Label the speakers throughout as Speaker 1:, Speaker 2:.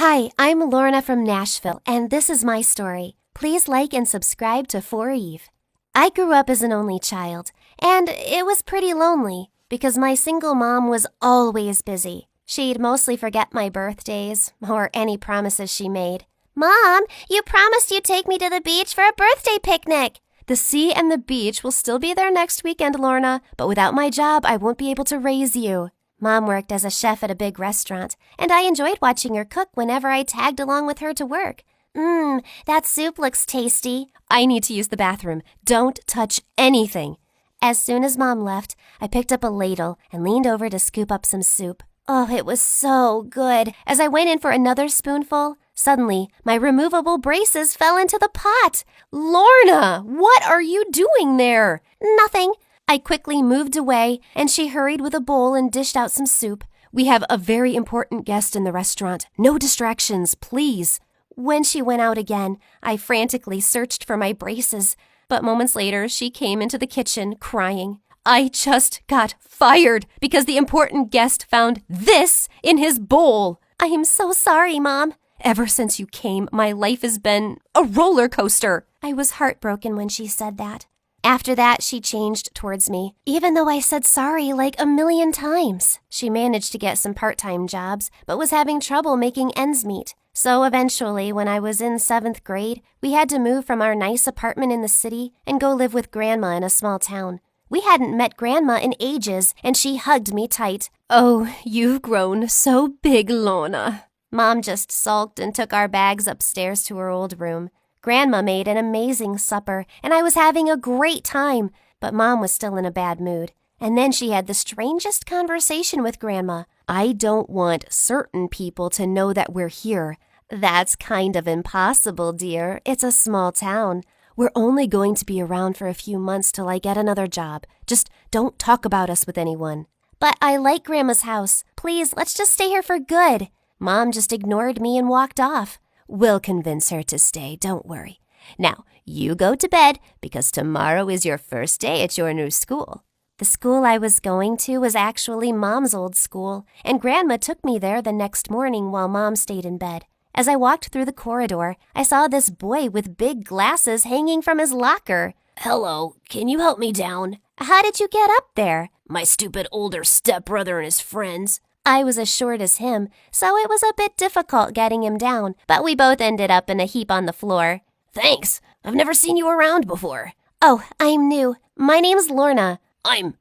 Speaker 1: Hi, I'm Lorna from Nashville, and this is my story. Please like and subscribe to For Eve. I grew up as an only child, and it was pretty lonely because my single mom was always busy. She'd mostly forget my birthdays or any promises she made. Mom, you promised you'd take me to the beach for a birthday picnic. The sea and the beach will still be there next weekend, Lorna, but without my job, I won't be able to raise you. Mom worked as a chef at a big restaurant, and I enjoyed watching her cook whenever I tagged along with her to work. That soup looks tasty. I need to use the bathroom. Don't touch anything. As soon as Mom left, I picked up a ladle and leaned over to scoop up some soup. Oh, it was so good. As I went in for another spoonful, suddenly my removable braces fell into the pot. Lorna, what are you doing there? Nothing. I quickly moved away, and she hurried with a bowl and dished out some soup. We have a very important guest in the restaurant. No distractions, please. When she went out again, I frantically searched for my braces, but moments later, she came into the kitchen crying. I just got fired because the important guest found this in his bowl. I am so sorry, Mom. Ever since you came, my life has been a roller coaster. I was heartbroken when she said that. After that, she changed towards me, even though I said sorry like a million times. She managed to get some part-time jobs, but was having trouble making ends meet. So eventually, when I was in 7th grade, we had to move from our nice apartment in the city and go live with Grandma in a small town. We hadn't met Grandma in ages, and she hugged me tight. Oh, you've grown so big, Lorna. Mom just sulked and took our bags upstairs to her old room. Grandma made an amazing supper, and I was having a great time, but Mom was still in a bad mood. And then she had the strangest conversation with Grandma. I don't want certain people to know that we're here. That's kind of impossible, dear. It's a small town. We're only going to be around for a few months till I get another job. Just don't talk about us with anyone. But I like Grandma's house. Please, let's just stay here for good. Mom just ignored me and walked off. We'll convince her to stay, don't worry. Now, you go to bed because tomorrow is your first day at your new school. The school I was going to was actually Mom's old school, and Grandma took me there the next morning while Mom stayed in bed. As I walked through the corridor, I saw this boy with big glasses hanging from his locker. Hello, can you help me down? How did you get up there? My stupid older stepbrother and his friends. I was as short as him, so it was a bit difficult getting him down, but we both ended up in a heap on the floor. Thanks. I've never seen you around before. Oh, I'm new. My name's Lorna.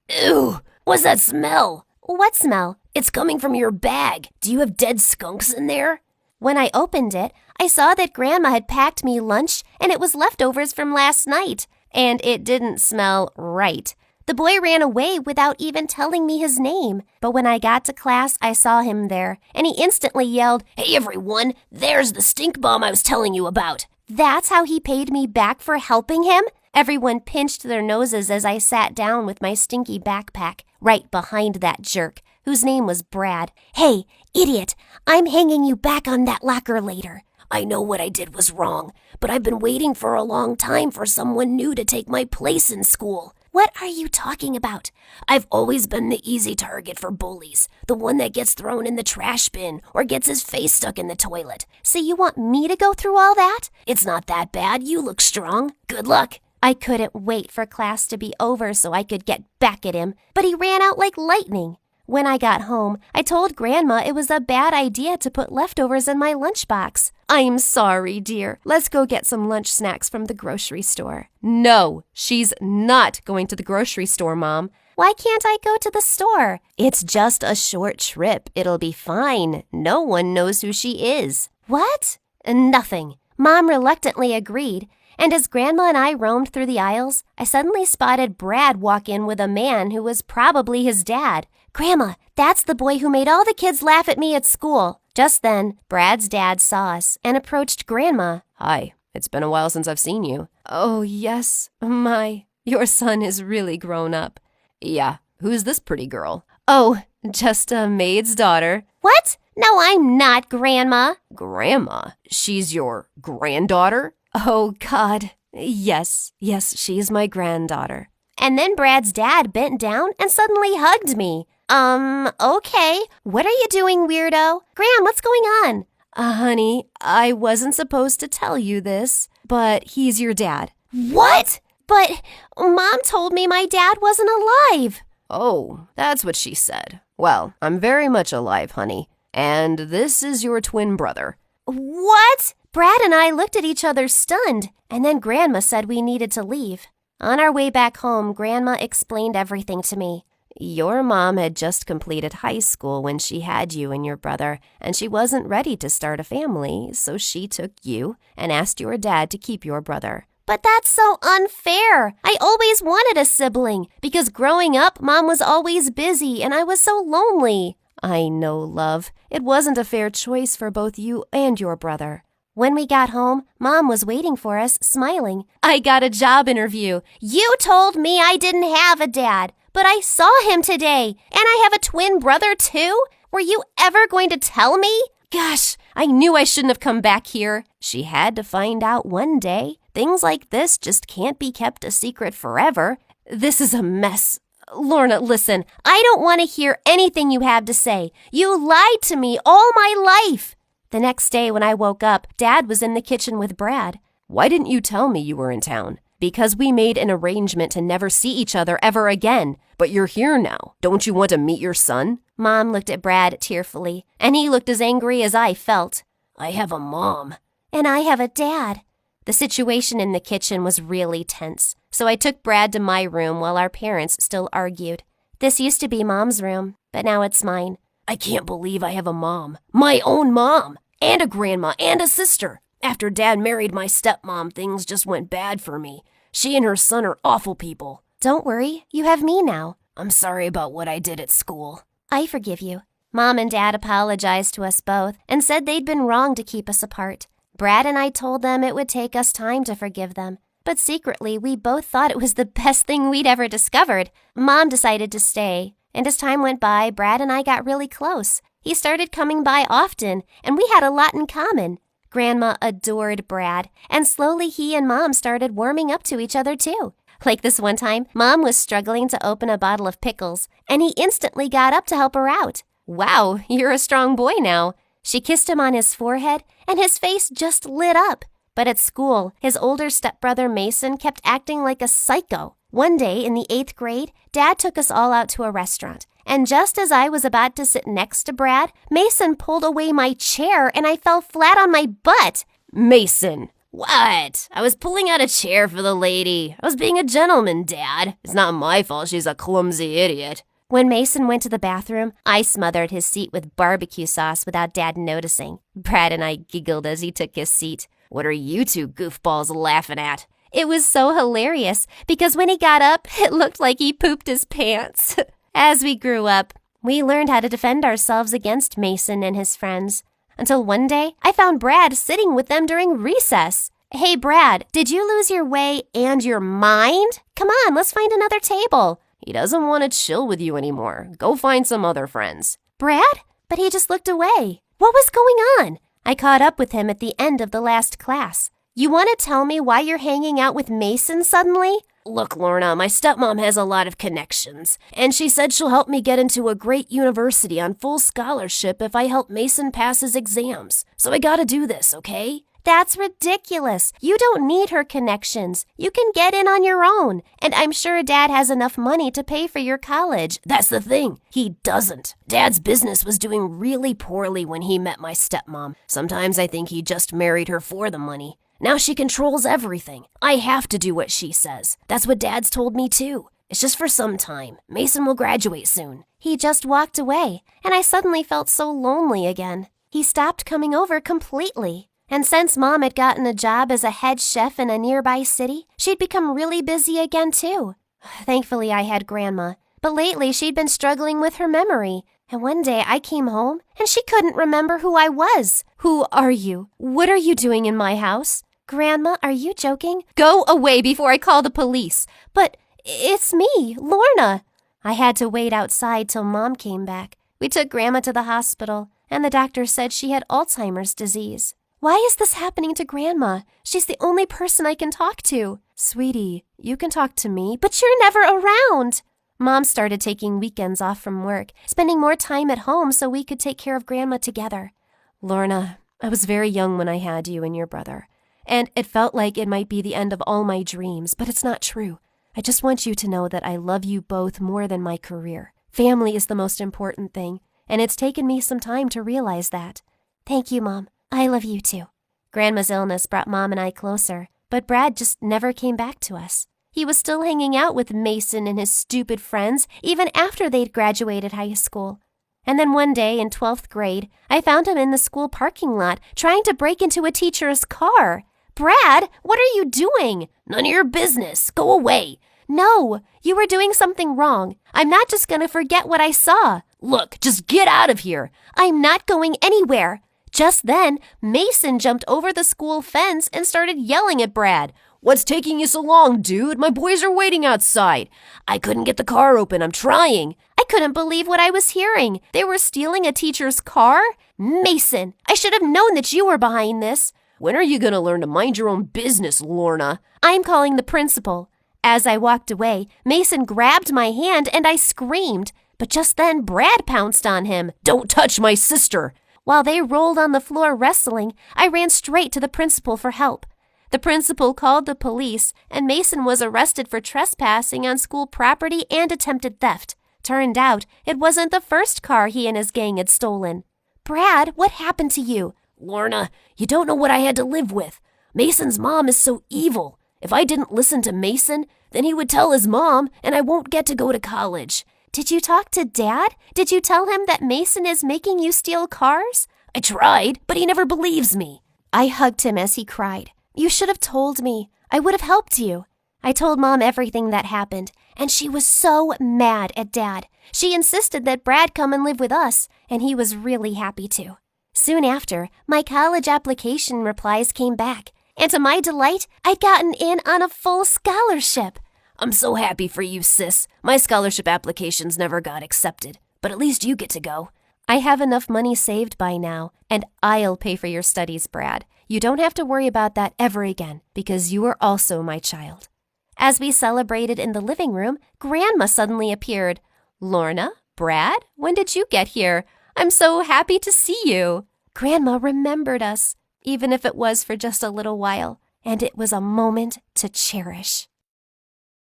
Speaker 1: Ew. What's that smell? What smell? It's coming from your bag. Do you have dead skunks in there? When I opened it, I saw that Grandma had packed me lunch, and it was leftovers from last night, and it didn't smell right. The boy ran away without even telling me his name. But when I got to class, I saw him there, and he instantly yelled, Hey everyone, there's the stink bomb I was telling you about. That's how he paid me back for helping him? Everyone pinched their noses as I sat down with my stinky backpack, right behind that jerk, whose name was Brad. Hey, idiot, I'm hanging you back on that locker later. I know what I did was wrong, but I've been waiting for a long time for someone new to take my place in school. What are you talking about? I've always been the easy target for bullies, the one that gets thrown in the trash bin or gets his face stuck in the toilet. So you want me to go through all that? It's not that bad. You look strong. Good luck. I couldn't wait for class to be over so I could get back at him, but he ran out like lightning. When I got home, I told Grandma it was a bad idea to put leftovers in my lunchbox. I'm sorry, dear. Let's go get some lunch snacks from the grocery store. No, she's not going to the grocery store, Mom. Why can't I go to the store? It's just a short trip. It'll be fine. No one knows who she is. What? Nothing. Mom reluctantly agreed. And as Grandma and I roamed through the aisles, I suddenly spotted Brad walk in with a man who was probably his dad. Grandma, that's the boy who made all the kids laugh at me at school. Just then, Brad's dad saw us and approached Grandma. Hi, it's been a while since I've seen you. Oh, yes. Your son is really grown up. Yeah, who's this pretty girl? Oh, just a maid's daughter. What? No, I'm not, Grandma. Grandma? She's your granddaughter? Oh, God. Yes, she's my granddaughter. And then Brad's dad bent down and suddenly hugged me. Okay. What are you doing, weirdo? Gran, what's going on?
Speaker 2: Honey, I wasn't supposed to tell you this, but he's your dad.
Speaker 1: What? But Mom told me my dad wasn't alive.
Speaker 2: Oh, that's what she said. Well, I'm very much alive, honey. And this is your twin brother.
Speaker 1: What? Brad and I looked at each other stunned, and then Grandma said we needed to leave. On our way back home, Grandma explained everything to me.
Speaker 2: Your mom had just completed high school when she had you and your brother, and she wasn't ready to start a family, so she took you and asked your dad to keep your brother.
Speaker 1: But that's so unfair. I always wanted a sibling because growing up, Mom was always busy and I was so lonely.
Speaker 2: I know, love. It wasn't a fair choice for both you and your brother.
Speaker 1: When we got home, Mom was waiting for us, smiling.
Speaker 2: I got a job interview.
Speaker 1: You told me I didn't have a dad, but I saw him today, and I have a twin brother too? Were you ever going to tell me?
Speaker 2: Gosh, I knew I shouldn't have come back here. She had to find out one day. Things like this just can't be kept a secret forever. This is a mess. Lorna, listen,
Speaker 1: I don't want to hear anything you have to say. You lied to me all my life. The next day when I woke up, Dad was in the kitchen with Brad.
Speaker 2: Why didn't you tell me you were in town? Because we made an arrangement to never see each other ever again. But you're here now. Don't you want to meet your son?
Speaker 1: Mom looked at Brad tearfully, and he looked as angry as I felt.
Speaker 2: I have a mom.
Speaker 1: And I have a dad. The situation in the kitchen was really tense, so I took Brad to my room while our parents still argued. This used to be Mom's room, but now it's mine.
Speaker 2: I can't believe I have a mom. My own mom. And a grandma and a sister. After Dad married my stepmom, things just went bad for me. She and her son are awful people.
Speaker 1: Don't worry, you have me now.
Speaker 2: I'm sorry about what I did at school.
Speaker 1: I forgive you. Mom and Dad apologized to us both and said they'd been wrong to keep us apart. Brad and I told them it would take us time to forgive them. But secretly, we both thought it was the best thing we'd ever discovered. Mom decided to stay. And as time went by, Brad and I got really close. He started coming by often, and we had a lot in common. Grandma adored Brad, and slowly he and Mom started warming up to each other too. Like this one time, Mom was struggling to open a bottle of pickles, and he instantly got up to help her out.
Speaker 2: Wow, you're a strong boy now.
Speaker 1: She kissed him on his forehead, and his face just lit up. But at school, his older stepbrother Mason kept acting like a psycho. One day in the 8th grade, Dad took us all out to a restaurant. And just as I was about to sit next to Brad, Mason pulled away my chair and I fell flat on my butt.
Speaker 2: Mason! What? I was pulling out a chair for the lady. I was being a gentleman, Dad. It's not my fault she's a clumsy idiot.
Speaker 1: When Mason went to the bathroom, I smothered his seat with barbecue sauce without Dad noticing. Brad and I giggled as he took his seat.
Speaker 2: What are you two goofballs laughing at?
Speaker 1: It was so hilarious because when he got up, it looked like he pooped his pants. As we grew up, we learned how to defend ourselves against Mason and his friends. Until one day, I found Brad sitting with them during recess. Hey, Brad, did you lose your way and your mind? Come on, let's find another table.
Speaker 2: He doesn't want to chill with you anymore. Go find some other friends.
Speaker 1: Brad? But he just looked away. What was going on? I caught up with him at the end of the last class. You want to tell me why you're hanging out with Mason suddenly?
Speaker 2: Look, Lorna, my stepmom has a lot of connections, and she said she'll help me get into a great university on full scholarship if I help Mason pass his exams. So I gotta do this, okay?
Speaker 1: That's ridiculous. You don't need her connections. You can get in on your own. And I'm sure Dad has enough money to pay for your college.
Speaker 2: That's the thing. He doesn't. Dad's business was doing really poorly when he met my stepmom. Sometimes I think he just married her for the money. Now she controls everything. I have to do what she says. That's what Dad's told me too. It's just for some time. Mason will graduate soon.
Speaker 1: He just walked away, and I suddenly felt so lonely again. He stopped coming over completely. And since Mom had gotten a job as a head chef in a nearby city, she'd become really busy again too. Thankfully, I had Grandma. But lately, she'd been struggling with her memory. And one day I came home, and she couldn't remember who I was.
Speaker 2: Who are you? What are you doing in my house?
Speaker 1: Grandma, are you joking?
Speaker 2: Go away before I call the police.
Speaker 1: But it's me, Lorna. I had to wait outside till Mom came back. We took Grandma to the hospital, and the doctor said she had Alzheimer's disease. Why is this happening to Grandma? She's the only person I can talk to.
Speaker 2: Sweetie, you can talk to me,
Speaker 1: but you're never around. Mom started taking weekends off from work, spending more time at home so we could take care of Grandma together.
Speaker 2: Lorna,
Speaker 1: I was very young when I had you and your brother, and it felt like it might be the end of all my dreams, but it's not true. I just want you to know that I love you both more than my career. Family is the most important thing, and it's taken me some time to realize that. Thank you, Mom. I love you too. Grandma's illness brought Mom and I closer, but Brad just never came back to us. He was still hanging out with Mason and his stupid friends even after they'd graduated high school. And then one day in 12th grade, I found him in the school parking lot trying to break into a teacher's car. Brad, what are you doing?
Speaker 2: None of your business. Go away.
Speaker 1: No, you were doing something wrong. I'm not just going to forget what I saw.
Speaker 2: Look, just get out of here.
Speaker 1: I'm not going anywhere. Just then, Mason jumped over the school fence and started yelling at Brad.
Speaker 2: What's taking you so long, dude? My boys are waiting outside. I couldn't get the car open. I'm trying.
Speaker 1: I couldn't believe what I was hearing. They were stealing a teacher's car? Mason, I should have known that you were behind this.
Speaker 2: When are you going to learn to mind your own business, Lorna?
Speaker 1: I'm calling the principal. As I walked away, Mason grabbed my hand and I screamed. But just then, Brad pounced on him.
Speaker 2: Don't touch my sister.
Speaker 1: While they rolled on the floor wrestling, I ran straight to the principal for help. The principal called the police, and Mason was arrested for trespassing on school property and attempted theft. Turned out, it wasn't the first car he and his gang had stolen. Brad, what happened to you?
Speaker 2: Lorna, you don't know what I had to live with. Mason's mom is so evil. If I didn't listen to Mason, then he would tell his mom, and I won't get to go to college.
Speaker 1: Did you talk to Dad? Did you tell him that Mason is making you steal cars?
Speaker 2: I tried, but he never believes me.
Speaker 1: I hugged him as he cried. You should have told me. I would have helped you. I told Mom everything that happened, and she was so mad at Dad. She insisted that Brad come and live with us, and he was really happy to. Soon after, my college application replies came back, and to my delight, I'd gotten in on a full scholarship.
Speaker 2: I'm so happy for you, sis. My scholarship applications never got accepted, but at least you get to go.
Speaker 1: I have enough money saved by now, and I'll pay for your studies, Brad. You don't have to worry about that ever again, because you are also my child. As we celebrated in the living room, Grandma suddenly appeared. Lorna, Brad, when did you get here? I'm so happy to see you. Grandma remembered us, even if it was for just a little while, and it was a moment to cherish.